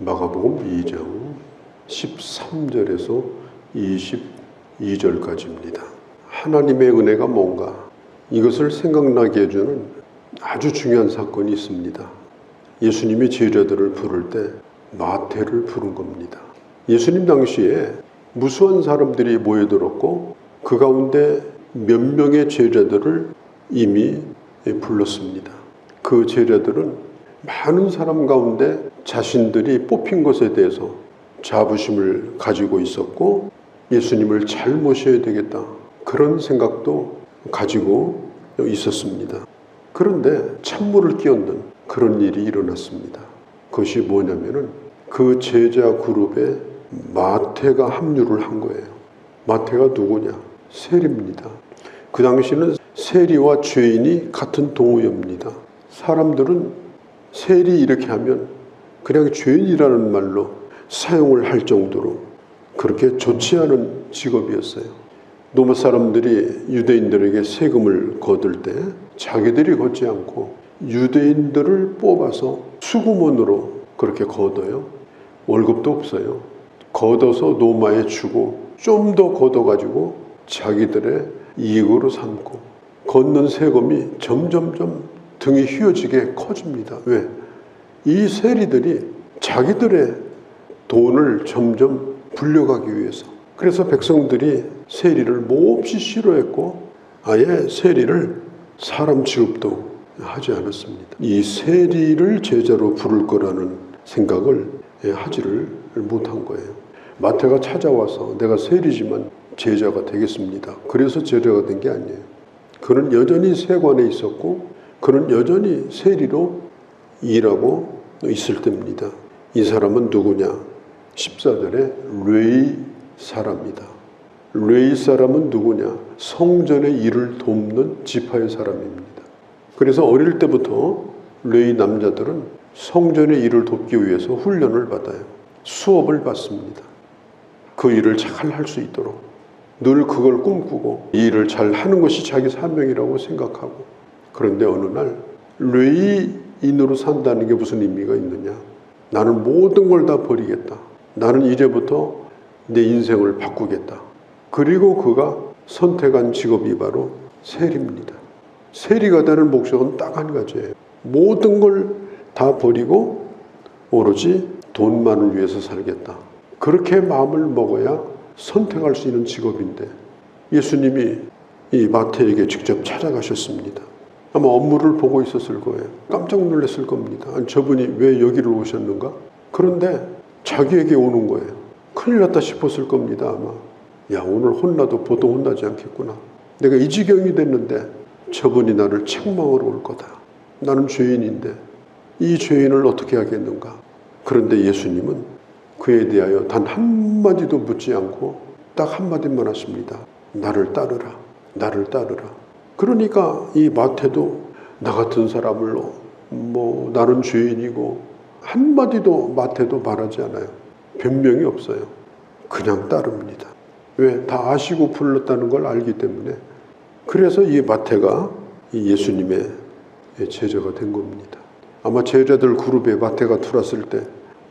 마가복음 2장 13절에서 22절까지입니다. 하나님의 은혜가 뭔가 이것을 생각나게 해주는 아주 중요한 사건이 있습니다. 예수님이 제자들을 부를 때 마태를 부른 겁니다. 예수님 당시에 무수한 사람들이 모여들었고 그 가운데 몇 명의 제자들을 이미 불렀습니다. 그 제자들은 많은 사람 가운데 자신들이 뽑힌 것에 대해서 자부심을 가지고 있었고 예수님을 잘 모셔야 되겠다 그런 생각도 가지고 있었습니다. 그런데 찬물을 끼얹는 그런 일이 일어났습니다. 그것이 뭐냐면은 그 제자 그룹에 마태가 합류를 한 거예요. 마태가 누구냐? 세리입니다. 그 당시는 세리와 죄인이 같은 동호였습니다. 사람들은 세리 이렇게 하면 그냥 죄인이라는 말로 사용을 할 정도로 그렇게 좋지 않은 직업이었어요. 로마 사람들이 유대인들에게 세금을 거둘 때 자기들이 걷지 않고 유대인들을 뽑아서 수구몬으로 그렇게 걷어요. 월급도 없어요. 걷어서 로마에 주고 좀 더 걷어가지고 자기들의 이익으로 삼고 걷는 세금이 점점점 등이 휘어지게 커집니다. 왜? 이 세리들이 자기들의 돈을 점점 불려가기 위해서. 그래서 백성들이 세리를 몹시 싫어했고 아예 세리를 사람 취급도 하지 않았습니다. 이 세리를 제자로 부를 거라는 생각을 하지를 못한 거예요. 마태가 찾아와서 내가 세리지만 제자가 되겠습니다. 그래서 제자가 된 게 아니에요. 그는 여전히 세관에 있었고 그는 여전히 세리로 일하고 있을 때입니다. 이 사람은 누구냐? 14절에 뢰이 사람이다. 뢰이 사람은 누구냐? 성전의 일을 돕는 지파의 사람입니다. 그래서 어릴 때부터 뢰이 남자들은 성전의 일을 돕기 위해서 훈련을 받아요. 수업을 받습니다. 그 일을 잘 할 수 있도록 늘 그걸 꿈꾸고 이 일을 잘 하는 것이 자기 사명이라고 생각하고 그런데 어느 날 뢰이인으로 산다는 게 무슨 의미가 있느냐? 나는 모든 걸 다 버리겠다. 나는 이제부터 내 인생을 바꾸겠다. 그리고 그가 선택한 직업이 바로 세리입니다. 세리가 되는 목적은 딱 한 가지예요. 모든 걸 다 버리고 오로지 돈만을 위해서 살겠다. 그렇게 마음을 먹어야 선택할 수 있는 직업인데 예수님이 이 마태에게 직접 찾아가셨습니다. 아마 업무를 보고 있었을 거예요. 깜짝 놀랐을 겁니다. 아니, 저분이 왜 여기를 오셨는가? 그런데 자기에게 오는 거예요. 큰일 났다 싶었을 겁니다. 아마 야 오늘 혼나도 보통 혼나지 않겠구나. 내가 이 지경이 됐는데 저분이 나를 책망하러 올 거다. 나는 죄인인데 이 죄인을 어떻게 하겠는가? 그런데 예수님은 그에 대하여 단 한마디도 묻지 않고 딱 한마디만 하십니다. 나를 따르라. 나를 따르라. 그러니까 이 마태도 나 같은 사람을 나는 죄인이고 한마디도 마태도 말하지 않아요. 변명이 없어요. 그냥 따릅니다. 왜? 다 아시고 불렀다는 걸 알기 때문에. 그래서 이 마태가 이 예수님의 제자가 된 겁니다. 아마 제자들 그룹에 마태가 들어왔을 때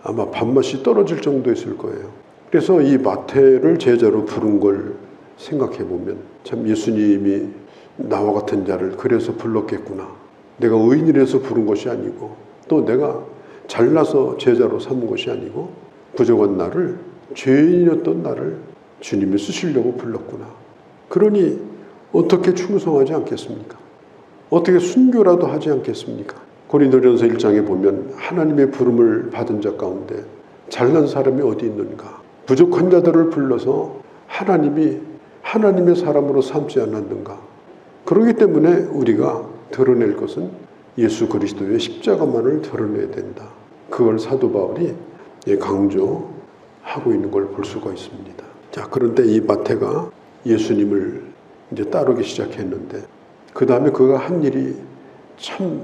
아마 밥맛이 떨어질 정도였을 거예요. 그래서 이 마태를 제자로 부른 걸 생각해 보면 참 예수님이 나와 같은 자를 그래서 불렀겠구나. 내가 의인이라서 부른 것이 아니고 또 내가 잘나서 제자로 삼은 것이 아니고 부족한 나를 죄인이었던 나를 주님이 쓰시려고 불렀구나. 그러니 어떻게 충성하지 않겠습니까? 어떻게 순교라도 하지 않겠습니까? 고린도전서 1장에 보면 하나님의 부름을 받은 자 가운데 잘난 사람이 어디 있는가? 부족한 자들을 불러서 하나님이 하나님의 사람으로 삼지 않았는가? 그렇기 때문에 우리가 드러낼 것은 예수 그리스도의 십자가만을 드러내야 된다. 그걸 사도 바울이 강조하고 있는 걸 볼 수가 있습니다. 자, 그런데 이 마태가 예수님을 이제 따르기 시작했는데 그 다음에 그가 한 일이 참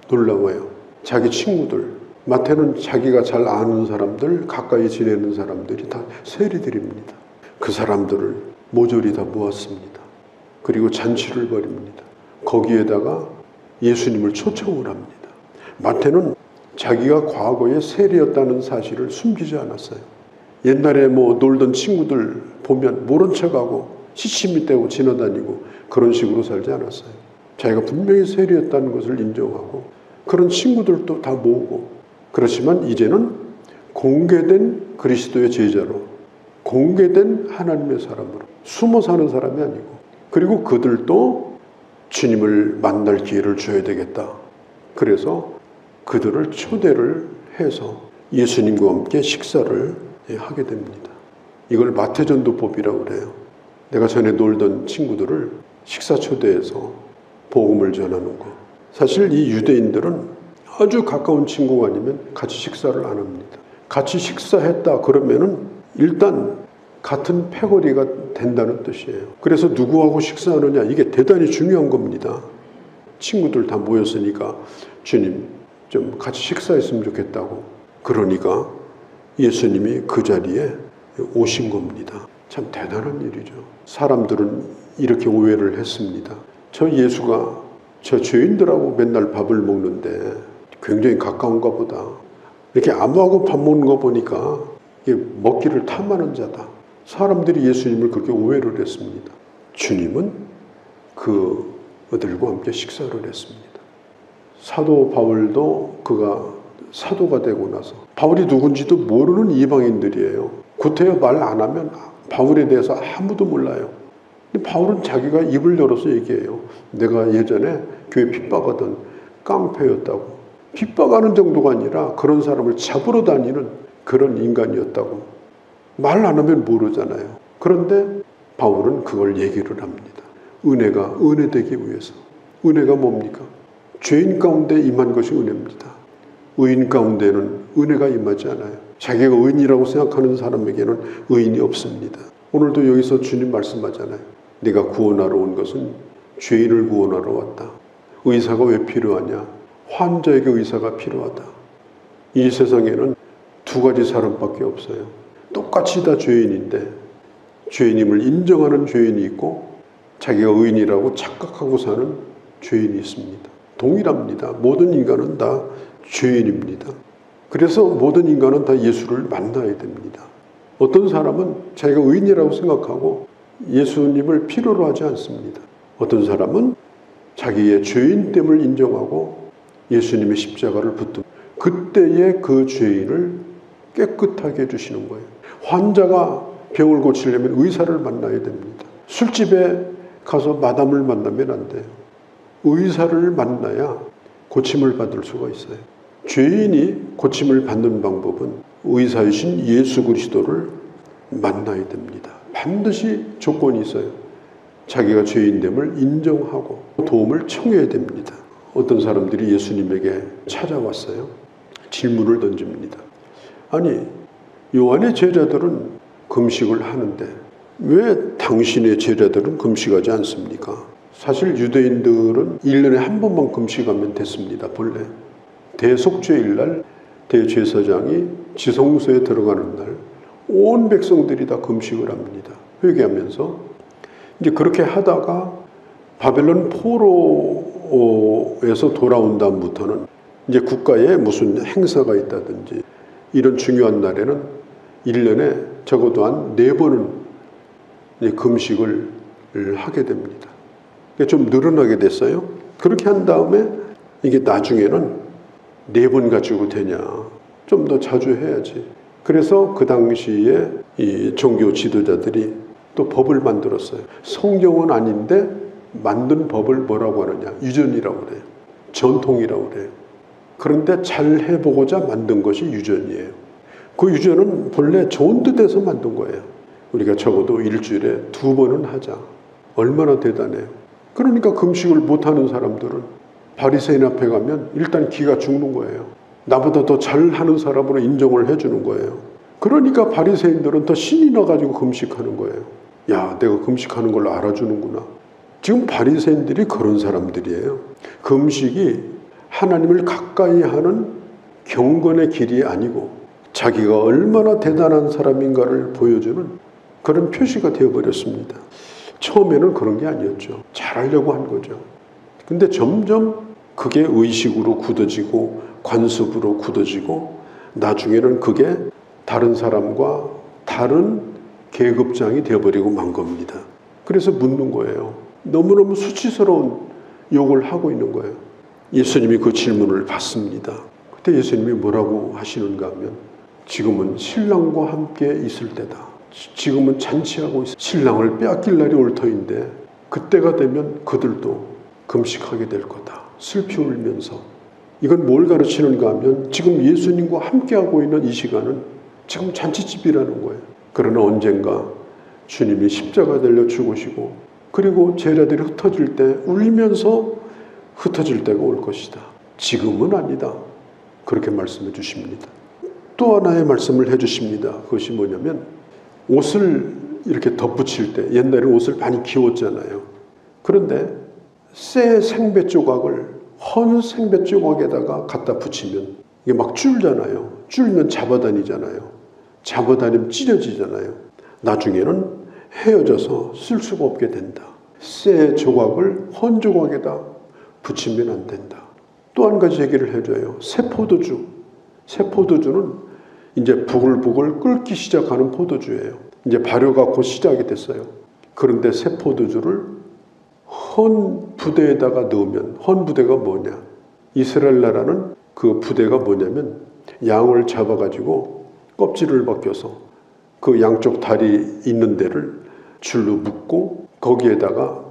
놀라워요. 자기 친구들, 마태는 자기가 잘 아는 사람들, 가까이 지내는 사람들이 다 세리들입니다. 그 사람들을 모조리 다 모았습니다. 그리고 잔치를 벌입니다. 거기에다가 예수님을 초청을 합니다. 마태는 자기가 과거에 세리였다는 사실을 숨기지 않았어요. 옛날에 놀던 친구들 보면 모른 척하고 시시미 떼고 지나다니고 그런 식으로 살지 않았어요. 자기가 분명히 세리였다는 것을 인정하고 그런 친구들도 다 모으고, 그렇지만 이제는 공개된 그리스도의 제자로, 공개된 하나님의 사람으로 숨어 사는 사람이 아니고, 그리고 그들도 주님을 만날 기회를 줘야 되겠다. 그래서 그들을 초대를 해서 예수님과 함께 식사를 하게 됩니다. 이걸 마태전도법이라고 그래요. 내가 전에 놀던 친구들을 식사 초대해서 복음을 전하는 거. 사실 이 유대인들은 아주 가까운 친구가 아니면 같이 식사를 안 합니다. 같이 식사했다 그러면은 일단 같은 패거리가 된다는 뜻이에요. 그래서 누구하고 식사하느냐, 이게 대단히 중요한 겁니다. 친구들 다 모였으니까 주님 좀 같이 식사했으면 좋겠다고. 그러니까 예수님이 그 자리에 오신 겁니다. 참 대단한 일이죠. 사람들은 이렇게 오해를 했습니다. 저 예수가 저 죄인들하고 맨날 밥을 먹는데 굉장히 가까운가 보다. 이렇게 아무하고 밥 먹는 거 보니까 이게 먹기를 탐하는 자다. 사람들이 예수님을 그렇게 오해를 했습니다. 주님은 그들과 함께 식사를 했습니다. 사도 바울도 그가 사도가 되고 나서, 바울이 누군지도 모르는 이방인들이에요. 구태여 말 안 하면 바울에 대해서 아무도 몰라요. 근데 바울은 자기가 입을 열어서 얘기해요. 내가 예전에 교회 핍박하던 깡패였다고. 핍박하는 정도가 아니라 그런 사람을 잡으러 다니는 그런 인간이었다고. 말 안 하면 모르잖아요. 그런데 바울은 그걸 얘기를 합니다. 은혜가 은혜되기 위해서. 은혜가 뭡니까? 죄인 가운데 임한 것이 은혜입니다. 의인 가운데는 은혜가 임하지 않아요. 자기가 의인이라고 생각하는 사람에게는 의인이 없습니다. 오늘도 여기서 주님 말씀하잖아요. 네가 구원하러 온 것은 죄인을 구원하러 왔다. 의사가 왜 필요하냐? 환자에게 의사가 필요하다. 이 세상에는 두 가지 사람밖에 없어요. 똑같이 다 죄인인데 죄인임을 인정하는 죄인이 있고 자기가 의인이라고 착각하고 사는 죄인이 있습니다. 동일합니다. 모든 인간은 다 죄인입니다. 그래서 모든 인간은 다 예수를 만나야 됩니다. 어떤 사람은 자기가 의인이라고 생각하고 예수님을 필요로 하지 않습니다. 어떤 사람은 자기의 죄인됨을 인정하고 예수님의 십자가를 붙듭니다. 그때의 그 죄인을 깨끗하게 해주시는 거예요. 환자가 병을 고치려면 의사를 만나야 됩니다. 술집에 가서 마담을 만나면 안 돼요. 의사를 만나야 고침을 받을 수가 있어요. 죄인이 고침을 받는 방법은 의사이신 예수 그리스도를 만나야 됩니다. 반드시 조건이 있어요. 자기가 죄인됨을 인정하고 도움을 청해야 됩니다. 어떤 사람들이 예수님에게 찾아왔어요. 질문을 던집니다. 아니, 요한의 제자들은 금식을 하는데 왜 당신의 제자들은 금식하지 않습니까? 사실 유대인들은 1년에 한 번만 금식하면 됐습니다. 본래 대속죄일날 대제사장이 지성소에 들어가는 날 온 백성들이 다 금식을 합니다. 회개하면서. 이제 그렇게 하다가 바벨론 포로에서 돌아온 다음부터는 이제 국가에 무슨 행사가 있다든지 이런 중요한 날에는 1년에 적어도 한 4번은 금식을 하게 됩니다. 좀 늘어나게 됐어요. 그렇게 한 다음에 이게 나중에는 4번 가지고 되냐, 좀 더 자주 해야지. 그래서 그 당시에 이 종교 지도자들이 또 법을 만들었어요. 성경은 아닌데 만든 법을 뭐라고 하느냐, 유전이라고 그래요. 전통이라고 그래요. 그런데 잘 해보고자 만든 것이 유전이에요. 그 유전은 본래 좋은 뜻에서 만든 거예요. 우리가 적어도 일주일에 2번은 하자. 얼마나 대단해요. 그러니까 금식을 못하는 사람들은 바리새인 앞에 가면 일단 기가 죽는 거예요. 나보다 더 잘하는 사람으로 인정을 해주는 거예요. 그러니까 바리새인들은 더 신이 나가지고 금식하는 거예요. 야, 내가 금식하는 걸 알아주는구나. 지금 바리새인들이 그런 사람들이에요. 금식이 하나님을 가까이 하는 경건의 길이 아니고 자기가 얼마나 대단한 사람인가를 보여주는 그런 표시가 되어버렸습니다. 처음에는 그런 게 아니었죠. 잘하려고 한 거죠. 근데 점점 그게 의식으로 굳어지고 관습으로 굳어지고 나중에는 그게 다른 사람과 다른 계급장이 되어버리고 만 겁니다. 그래서 묻는 거예요. 너무너무 수치스러운 욕을 하고 있는 거예요. 예수님이 그 질문을 받습니다. 그때 예수님이 뭐라고 하시는가 하면 지금은 신랑과 함께 있을 때다. 지금은 잔치하고 있을 신랑을 빼앗길 날이 올 터인데 그때가 되면 그들도 금식하게 될 거다. 슬피 울면서. 이건 뭘 가르치는가 하면 지금 예수님과 함께하고 있는 이 시간은 지금 잔치집이라는 거예요. 그러나 언젠가 주님이 십자가 달려 죽으시고 그리고 제자들이 흩어질 때 울면서 흩어질 때가 올 것이다. 지금은 아니다. 그렇게 말씀해 주십니다. 또 하나의 말씀을 해 주십니다. 그것이 뭐냐면 옷을 이렇게 덧붙일 때 옛날에 옷을 많이 기웠잖아요. 그런데 새 생배 조각을 헌 생배 조각에다가 갖다 붙이면 이게 막 줄잖아요. 줄면 잡아다니잖아요. 잡아다니면 찢어지잖아요. 나중에는 헤어져서 쓸 수가 없게 된다. 새 조각을 헌 조각에다 붙이면 안 된다. 또 한 가지 얘기를 해줘요. 새 포도주. 새 포도주는 이제 부글부글 끓기 시작하는 포도주예요. 이제 발효가 곧 시작이 됐어요. 그런데 새 포도주를 헌 부대에다가 넣으면, 헌 부대가 뭐냐? 이스라엘 나라는 그 부대가 뭐냐면 양을 잡아가지고 껍질을 벗겨서 그 양쪽 다리 있는 데를 줄로 묶고 거기에다가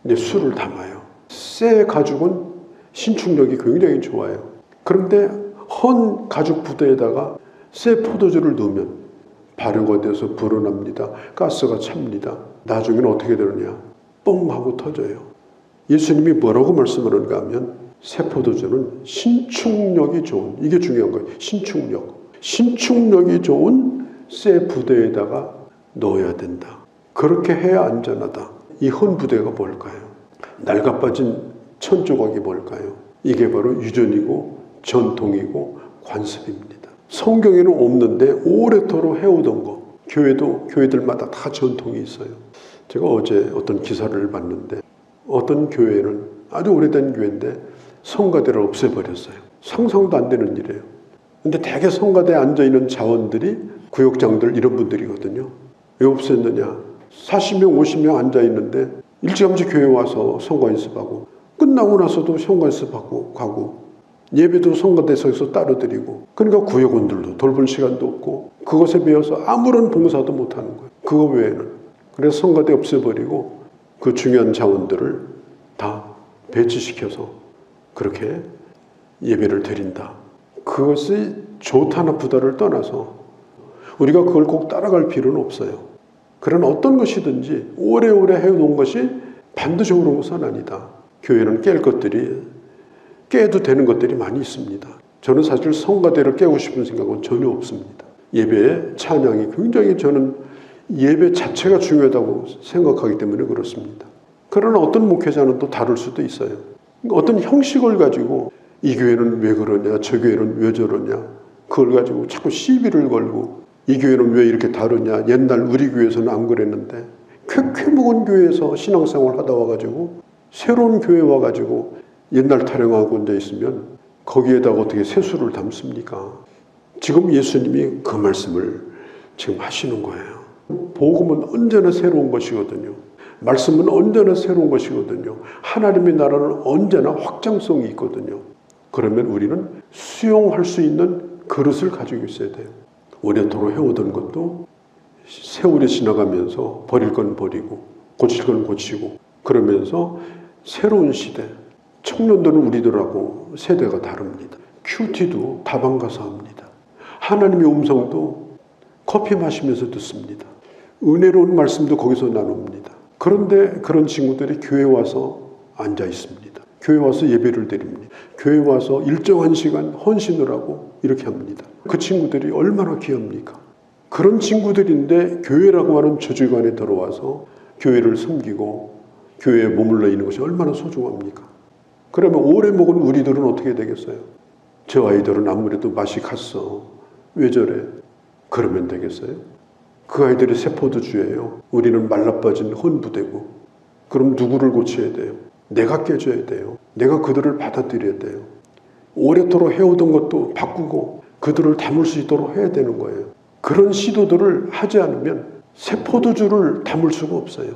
이제 술을 담아요. 새 가죽은 신축력이 굉장히 좋아요. 그런데 헌 가죽 부대에다가 새 포도주를 넣으면 발효가 돼서 불어납니다. 가스가 찹니다. 나중에는 어떻게 되느냐? 뻥 하고 터져요. 예수님이 뭐라고 말씀하는가 하면 새 포도주는 신축력이 좋은, 이게 중요한 거예요. 신축력이 좋은 새 부대에다가 넣어야 된다. 그렇게 해야 안전하다. 이 헌 부대가 뭘까요? 낡아빠진 천 조각이 뭘까요? 이게 바로 유전이고 전통이고 관습입니다. 성경에는 없는데 오래도록 해오던 거. 교회들마다 다 전통이 있어요. 제가 어제 어떤 기사를 봤는데 어떤 교회는 아주 오래된 교회인데 성가대를 없애버렸어요. 상상도 안 되는 일이에요. 근데 대개 성가대에 앉아있는 자원들이 구역장들 이런 분들이거든요. 왜 없앴느냐? 40명 50명 앉아있는데 일찌감치 교회 와서 성가 연습하고 끝나고 나서도 성가 연습하고 가고 예배도 성가대에서 따로 드리고 그러니까 구역원들도 돌볼 시간도 없고 그것에 비해서 아무런 봉사도 못하는 거예요. 그거 외에는. 그래서 성가대 없애버리고 그 중요한 자원들을 다 배치시켜서 그렇게 예배를 드린다. 그것이 좋다 나쁘다를 떠나서 우리가 그걸 꼭 따라갈 필요는 없어요. 그러나 어떤 것이든지 오래오래 해놓은 것이 반드시 옳은 것은 아니다. 교회는 깨도 되는 것들이 많이 있습니다. 저는 사실 성가대를 깨고 싶은 생각은 전혀 없습니다. 예배의 찬양이 굉장히 저는 예배 자체가 중요하다고 생각하기 때문에 그렇습니다. 그러나 어떤 목회자는 또 다를 수도 있어요. 어떤 형식을 가지고 이 교회는 왜 그러냐, 저 교회는 왜 저러냐, 그걸 가지고 자꾸 시비를 걸고 이 교회는 왜 이렇게 다르냐, 옛날 우리 교회에서는 안 그랬는데 쾌쾌 묵은 교회에서 신앙생활 하다 와가지고 새로운 교회 와가지고 옛날 타령하고 앉아 있으면 거기에다가 어떻게 세수를 담습니까? 지금 예수님이 그 말씀을 지금 하시는 거예요. 복음은 언제나 새로운 것이거든요. 말씀은 언제나 새로운 것이거든요. 하나님의 나라는 언제나 확장성이 있거든요. 그러면 우리는 수용할 수 있는 그릇을 가지고 있어야 돼요. 오래도록 해오던 것도 세월이 지나가면서 버릴 건 버리고 고칠 건 고치고 그러면서 새로운 시대, 청년들은 우리들하고 세대가 다릅니다. 큐티도 다방 가서 합니다. 하나님의 음성도 커피 마시면서 듣습니다. 은혜로운 말씀도 거기서 나눕니다. 그런데 그런 친구들이 교회 와서 앉아 있습니다. 교회 와서 예배를 드립니다. 교회 와서 일정한 시간 헌신을 하고 이렇게 합니다. 그 친구들이 얼마나 귀합니까? 그런 친구들인데 교회라고 하는 조직안에 들어와서 교회를 섬기고 교회에 머물러 있는 것이 얼마나 소중합니까? 그러면 오래 먹은 우리들은 어떻게 되겠어요? 저 아이들은 아무래도 맛이 갔어. 왜 저래? 그러면 되겠어요? 그 아이들이 세포도주예요. 우리는 말라빠진 헌부대고. 그럼 누구를 고쳐야 돼요? 내가 깨져야 돼요. 내가 그들을 받아들여야 돼요. 오래도록 해오던 것도 바꾸고 그들을 담을 수 있도록 해야 되는 거예요. 그런 시도들을 하지 않으면 새 포도주를 담을 수가 없어요.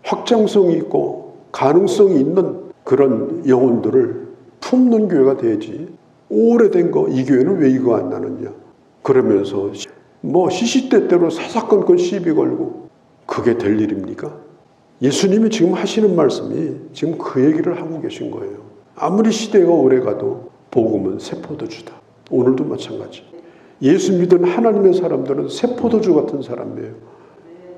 확장성이 있고 가능성이 있는 그런 영혼들을 품는 교회가 돼야지. 오래된 거, 이 교회는 왜 이거 안 나느냐 그러면서 시시때때로 사사건건 시비 걸고 그게 될 일입니까? 예수님이 지금 하시는 말씀이 지금 그 얘기를 하고 계신 거예요. 아무리 시대가 오래가도 복음은 새 포도주다. 오늘도 마찬가지. 예수 믿은 하나님의 사람들은 새 포도주 같은 사람이에요.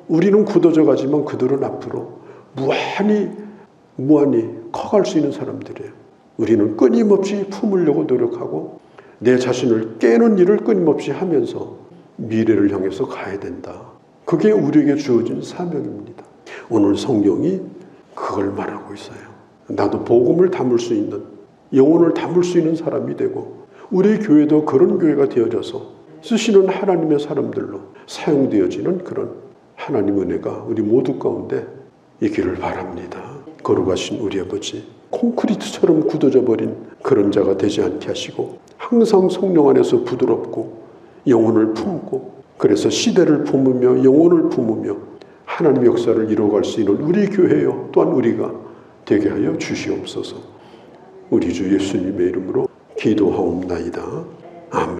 우리는 굳어져 가지만 그들은 앞으로 무한히 커갈 수 있는 사람들이에요. 우리는 끊임없이 품으려고 노력하고 내 자신을 깨는 일을 끊임없이 하면서 미래를 향해서 가야 된다. 그게 우리에게 주어진 사명입니다. 오늘 성경이 그걸 말하고 있어요. 나도 복음을 담을 수 있는, 영혼을 담을 수 있는 사람이 되고 우리 교회도 그런 교회가 되어져서 쓰시는 하나님의 사람들로 사용되어지는 그런 하나님 은혜가 우리 모두 가운데 있기를 바랍니다. 거룩하신 우리 아버지, 콘크리트처럼 굳어져 버린 그런 자가 되지 않게 하시고 항상 성령 안에서 부드럽고 영혼을 품고 그래서 시대를 품으며 영혼을 품으며 하나님의 역사를 이루어갈 수 있는 우리 교회요 또한 우리가 되게 하여 주시옵소서. 우리 주 예수님의 이름으로 기도하옵나이다. 아멘.